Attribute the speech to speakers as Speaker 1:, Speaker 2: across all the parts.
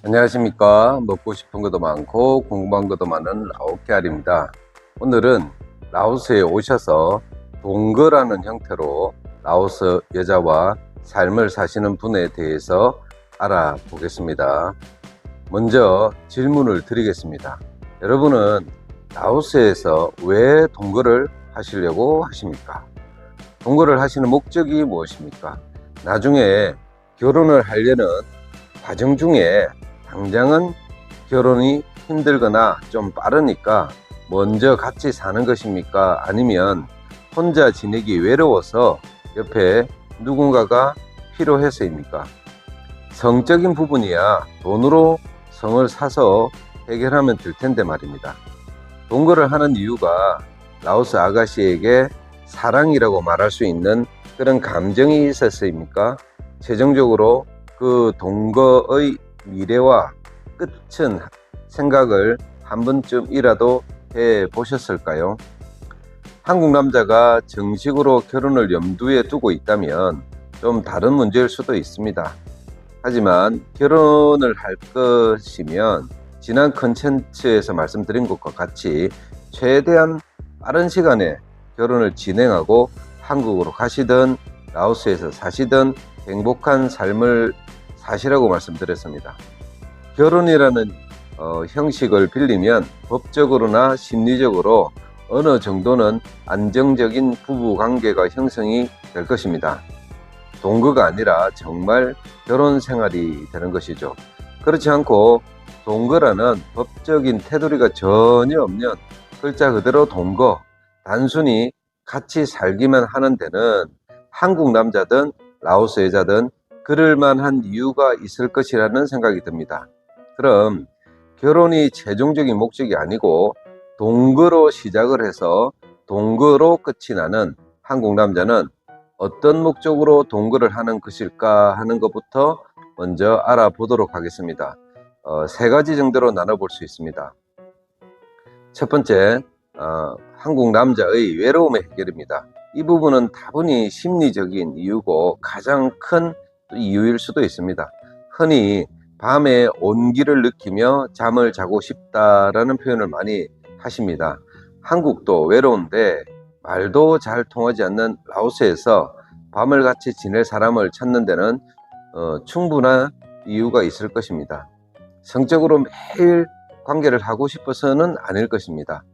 Speaker 1: 안녕하십니까. 먹고 싶은 것도 많고 궁금한 것도 많은 라오케알입니다. 오늘은 라오스에 오셔서 동거라는 형태로 라오스 여자와 삶을 사시는 분에 대해서 알아보겠습니다. 먼저 질문을 드리겠습니다. 여러분은 라오스에서 왜 동거를 하시려고 하십니까? 동거를 하시는 목적이 무엇입니까? 나중에 결혼을 하려는 과정 중에 당장은 결혼이 힘들거나 좀 빠르니까 먼저 같이 사는 것입니까? 아니면 혼자 지내기 외로워서 옆에 누군가가 필요해서입니까? 성적인 부분이야 돈으로 성을 사서 해결하면 될 텐데 말입니다. 동거를 하는 이유가 라오스 아가씨에게 사랑이라고 말할 수 있는 그런 감정이 있었습니까? 최종적으로 그 동거의 미래와 끝은 생각을 한 번쯤이라도 해 보셨을까요? 한국 남자가 정식으로 결혼을 염두에 두고 있다면 좀 다른 문제일 수도 있습니다. 하지만 결혼을 할 것이면 지난 컨텐츠에서 말씀드린 것과 같이 최대한 빠른 시간에 결혼을 진행하고 한국으로 가시든 라오스에서 사시든 행복한 삶을 사시라고 말씀드렸습니다. 결혼이라는 형식을 빌리면 법적으로나 심리적으로 어느 정도는 안정적인 부부 관계가 형성이 될 것입니다. 동거가 아니라 정말 결혼 생활이 되는 것이죠. 그렇지 않고 동거라는 법적인 테두리가 전혀 없는 글자 그대로 동거, 단순히 같이 살기만 하는 데는 한국 남자든 라오스 여자든 그럴 만한 이유가 있을 것이라는 생각이 듭니다. 그럼 결혼이 최종적인 목적이 아니고 동거로 시작을 해서 동거로 끝이 나는 한국 남자는 어떤 목적으로 동거를 하는 것일까 하는 것부터 먼저 알아보도록 하겠습니다. 세 가지 정도로 나눠볼 수 있습니다. 첫 번째, 한국 남자의 외로움의 해결입니다. 이 부분은 다분히 심리적인 이유고 가장 큰 이유일 수도 있습니다. 흔히 밤에 온기를 느끼며 잠을 자고 싶다라는 표현을 많이 하십니다. 한국도 외로운데 말도 잘 통하지 않는 라오스에서 밤을 같이 지낼 사람을 찾는 데는 충분한 이유가 있을 것입니다. 성적으로 매일 관계를 하고 싶어서는 아닐 것입니다.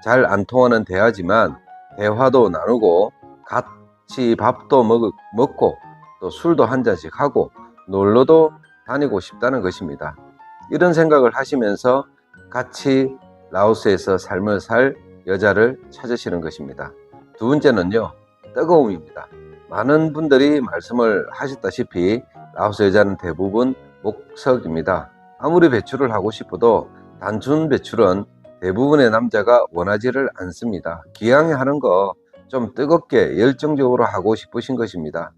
Speaker 1: 잘 안 통하는 대화지만 대화도 나누고 같이 밥도 먹고 또 술도 한 잔씩 하고 놀러도 다니고 싶다는 것입니다. 이런 생각을 하시면서 같이 라오스에서 삶을 살 여자를 찾으시는 것입니다. 두 번째는요, 뜨거움입니다. 많은 분들이 말씀을 하셨다시피 라오스 여자는 대부분 목석입니다. 아무리 배출을 하고 싶어도 단순 배출은 대부분의 남자가 원하지를 않습니다. 기왕에 하는 거 좀 뜨겁게 열정적으로 하고 싶으신 것입니다.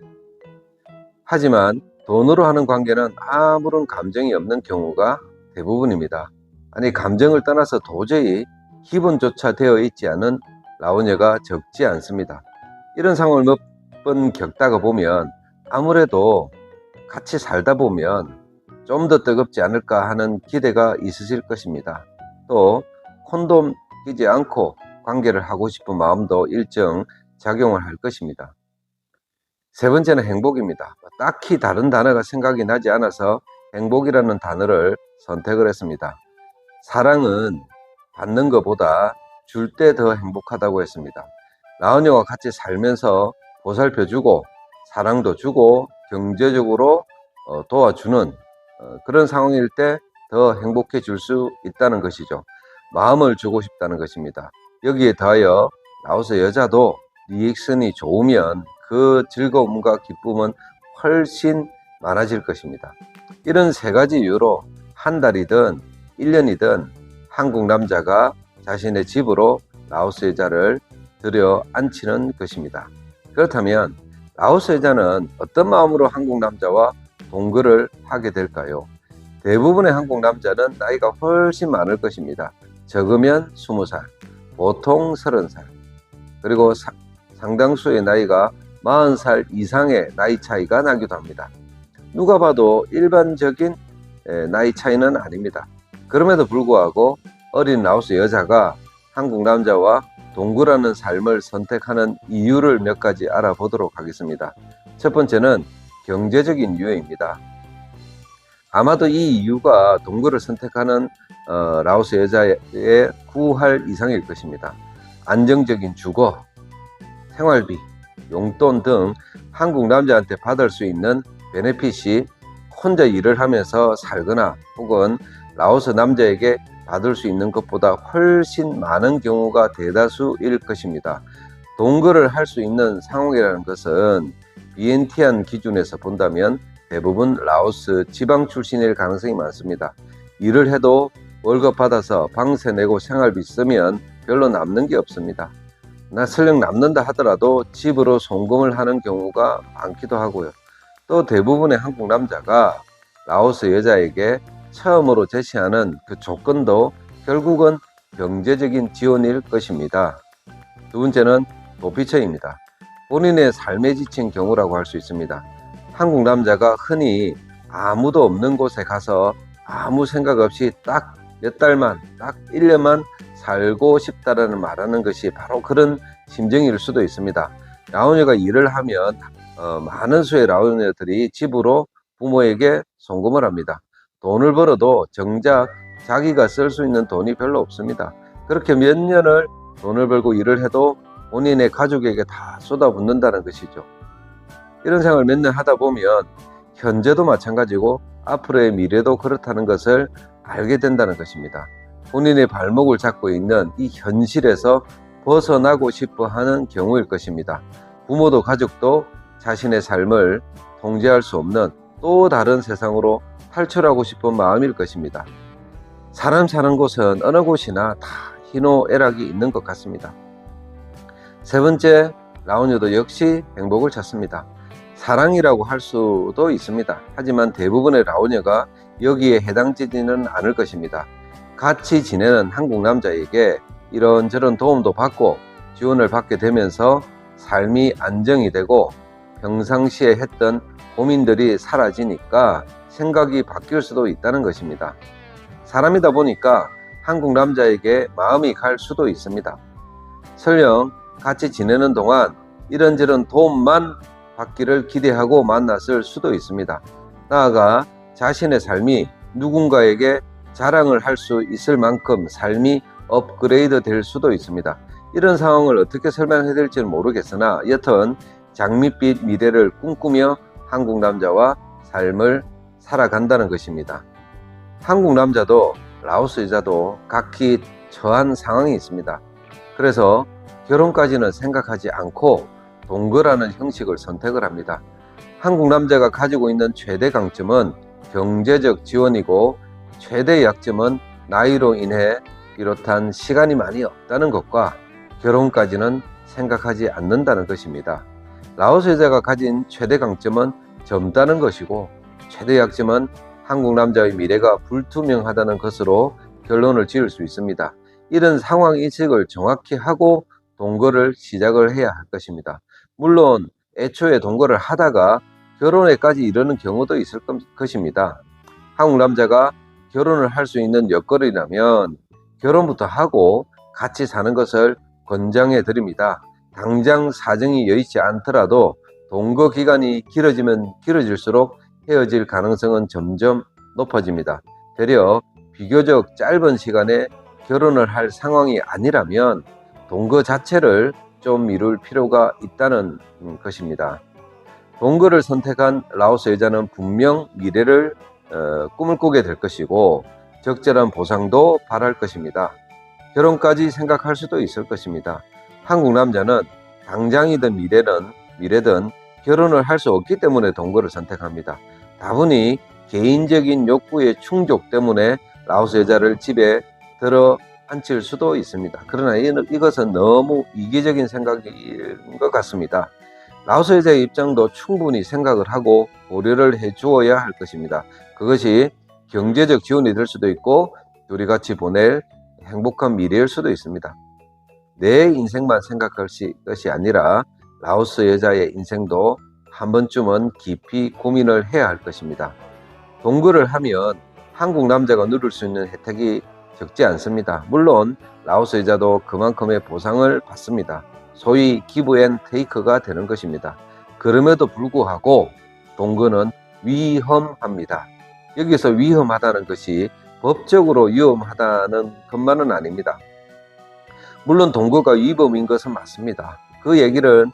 Speaker 1: 하지만 돈으로 하는 관계는 아무런 감정이 없는 경우가 대부분입니다. 아니, 감정을 떠나서 도저히 기본조차 되어 있지 않은 라오녀가 적지 않습니다. 이런 상황을 몇 번 겪다가 보면 아무래도 같이 살다 보면 좀 더 뜨겁지 않을까 하는 기대가 있으실 것입니다. 또 콘돔 끼지 않고 관계를 하고 싶은 마음도 일정 작용을 할 것입니다. 세 번째는 행복입니다. 딱히 다른 단어가 생각이 나지 않아서 행복이라는 단어를 선택을 했습니다. 사랑은 받는 것보다 줄 때 더 행복하다고 했습니다. 라오녀와 같이 살면서 보살펴주고 사랑도 주고 경제적으로 도와주는 그런 상황일 때 더 행복해질 수 있다는 것이죠. 마음을 주고 싶다는 것입니다. 여기에 더하여 라오스 여자도 리액션이 좋으면 그 즐거움과 기쁨은 훨씬 많아질 것입니다. 이런 세 가지 이유로 한 달이든 1년이든 한국 남자가 자신의 집으로 라오스 여자를 들여 앉히는 것입니다. 그렇다면 라오스 여자는 어떤 마음으로 한국 남자와 동거를 하게 될까요? 대부분의 한국 남자는 나이가 훨씬 많을 것입니다. 적으면 20살, 보통 30살, 그리고 상당수의 나이가 40살 이상의 나이 차이가 나기도 합니다. 누가 봐도 일반적인 나이 차이는 아닙니다. 그럼에도 불구하고 어린 라오스 여자가 한국 남자와 동거라는 삶을 선택하는 이유를 몇 가지 알아보도록 하겠습니다. 첫 번째는 경제적인 이유입니다. 아마도 이 이유가 동거를 선택하는 라오스 여자의 구할 이상일 것입니다. 안정적인 주거, 생활비, 용돈 등 한국 남자한테 받을 수 있는 베네핏이 혼자 일을 하면서 살거나 혹은 라오스 남자에게 받을 수 있는 것보다 훨씬 많은 경우가 대다수일 것입니다. 동거를 할 수 있는 상황이라는 것은 비엔티안 기준에서 본다면 대부분 라오스 지방 출신일 가능성이 많습니다. 일을 해도 월급 받아서 방세 내고 생활비 쓰면 별로 남는 게 없습니다. 설령 남는다 하더라도 집으로 송금을 하는 경우가 많기도 하고요. 또 대부분의 한국 남자가 라오스 여자에게 처음으로 제시하는 그 조건도 결국은 경제적인 지원일 것입니다. 두 번째는 도피처입니다. 본인의 삶에 지친 경우라고 할 수 있습니다. 한국 남자가 흔히 아무도 없는 곳에 가서 아무 생각 없이 딱 몇 달만, 딱 1년만 살고 싶다라는 말하는 것이 바로 그런 심정일 수도 있습니다. 라오녀가 일을 하면 많은 수의 라오녀들이 집으로 부모에게 송금을 합니다. 돈을 벌어도 정작 자기가 쓸 수 있는 돈이 별로 없습니다. 그렇게 몇 년을 돈을 벌고 일을 해도 본인의 가족에게 다 쏟아붓는다는 것이죠. 이런 생활을 몇 년 하다 보면 현재도 마찬가지고 앞으로의 미래도 그렇다는 것을 알게 된다는 것입니다. 본인의 발목을 잡고 있는 이 현실에서 벗어나고 싶어 하는 경우일 것입니다. 부모도 가족도 자신의 삶을 통제할 수 없는 또 다른 세상으로 탈출하고 싶은 마음일 것입니다. 사람 사는 곳은 어느 곳이나 다 희노애락이 있는 것 같습니다. 세 번째, 라오녀도 역시 행복을 찾습니다. 사랑이라고 할 수도 있습니다. 하지만 대부분의 라오녀가 여기에 해당되지는 않을 것입니다. 같이 지내는 한국 남자에게 이런저런 도움도 받고 지원을 받게 되면서 삶이 안정이 되고 평상시에 했던 고민들이 사라지니까 생각이 바뀔 수도 있다는 것입니다. 사람이다 보니까 한국 남자에게 마음이 갈 수도 있습니다. 설령 같이 지내는 동안 이런저런 도움만 받기를 기대하고 만났을 수도 있습니다. 나아가 자신의 삶이 누군가에게 자랑을 할 수 있을 만큼 삶이 업그레이드 될 수도 있습니다. 이런 상황을 어떻게 설명해야 될지는 모르겠으나 여튼 장밋빛 미래를 꿈꾸며 한국 남자와 삶을 살아간다는 것입니다. 한국 남자도 라오스 여자도 각기 처한 상황이 있습니다. 그래서 결혼까지는 생각하지 않고 동거라는 형식을 선택을 합니다. 한국 남자가 가지고 있는 최대 강점은 경제적 지원이고 최대 약점은 나이로 인해 비롯한 시간이 많이 없다는 것과 결혼까지는 생각하지 않는다는 것입니다. 라오스 여자가 가진 최대 강점은 젊다는 것이고 최대 약점은 한국 남자의 미래가 불투명하다는 것으로 결론을 지을 수 있습니다. 이런 상황 인식을 정확히 하고 동거를 시작을 해야 할 것입니다. 물론 애초에 동거를 하다가 결혼에까지 이르는 경우도 있을 것입니다. 한국 남자가 결혼을 할 수 있는 여건이라면 결혼부터 하고 같이 사는 것을 권장해 드립니다. 당장 사정이 여의치 않더라도 동거 기간이 길어지면 길어질수록 헤어질 가능성은 점점 높아집니다. 되려 비교적 짧은 시간에 결혼을 할 상황이 아니라면 동거 자체를 좀 미룰 필요가 있다는 것입니다. 동거를 선택한 라오스 여자는 분명 미래를 꿈을 꾸게 될 것이고 적절한 보상도 바랄 것입니다. 결혼까지 생각할 수도 있을 것입니다. 한국 남자는 당장이든 미래든 결혼을 할 수 없기 때문에 동거를 선택합니다. 다분히 개인적인 욕구의 충족 때문에 라오스 여자를 집에 들어 앉힐 수도 있습니다. 그러나 이것은 너무 이기적인 생각인 것 같습니다. 라오스 여자의 입장도 충분히 생각을 하고 고려를 해 주어야 할 것입니다. 그것이 경제적 지원이 될 수도 있고 둘이 같이 보낼 행복한 미래일 수도 있습니다. 내 인생만 생각할 것이 아니라 라오스 여자의 인생도 한 번쯤은 깊이 고민을 해야 할 것입니다. 동거를 하면 한국 남자가 누릴 수 있는 혜택이 적지 않습니다. 물론 라오스 여자도 그만큼의 보상을 받습니다. 소위 기브 앤 테이크가 되는 것입니다. 그럼에도 불구하고 동거는 위험합니다. 여기서 위험하다는 것이 법적으로 위험하다는 것만은 아닙니다. 물론 동거가 위법인 것은 맞습니다. 그 얘기를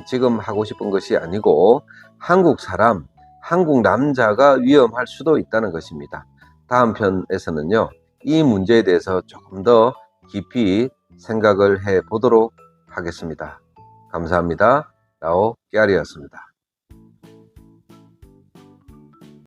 Speaker 1: 지금 하고 싶은 것이 아니고 한국 사람, 한국 남자가 위험할 수도 있다는 것입니다. 다음 편에서는요, 이 문제에 대해서 조금 더 깊이 생각을 해 보도록 하겠습니다. 감사합니다. 라오 깨알이었습니다.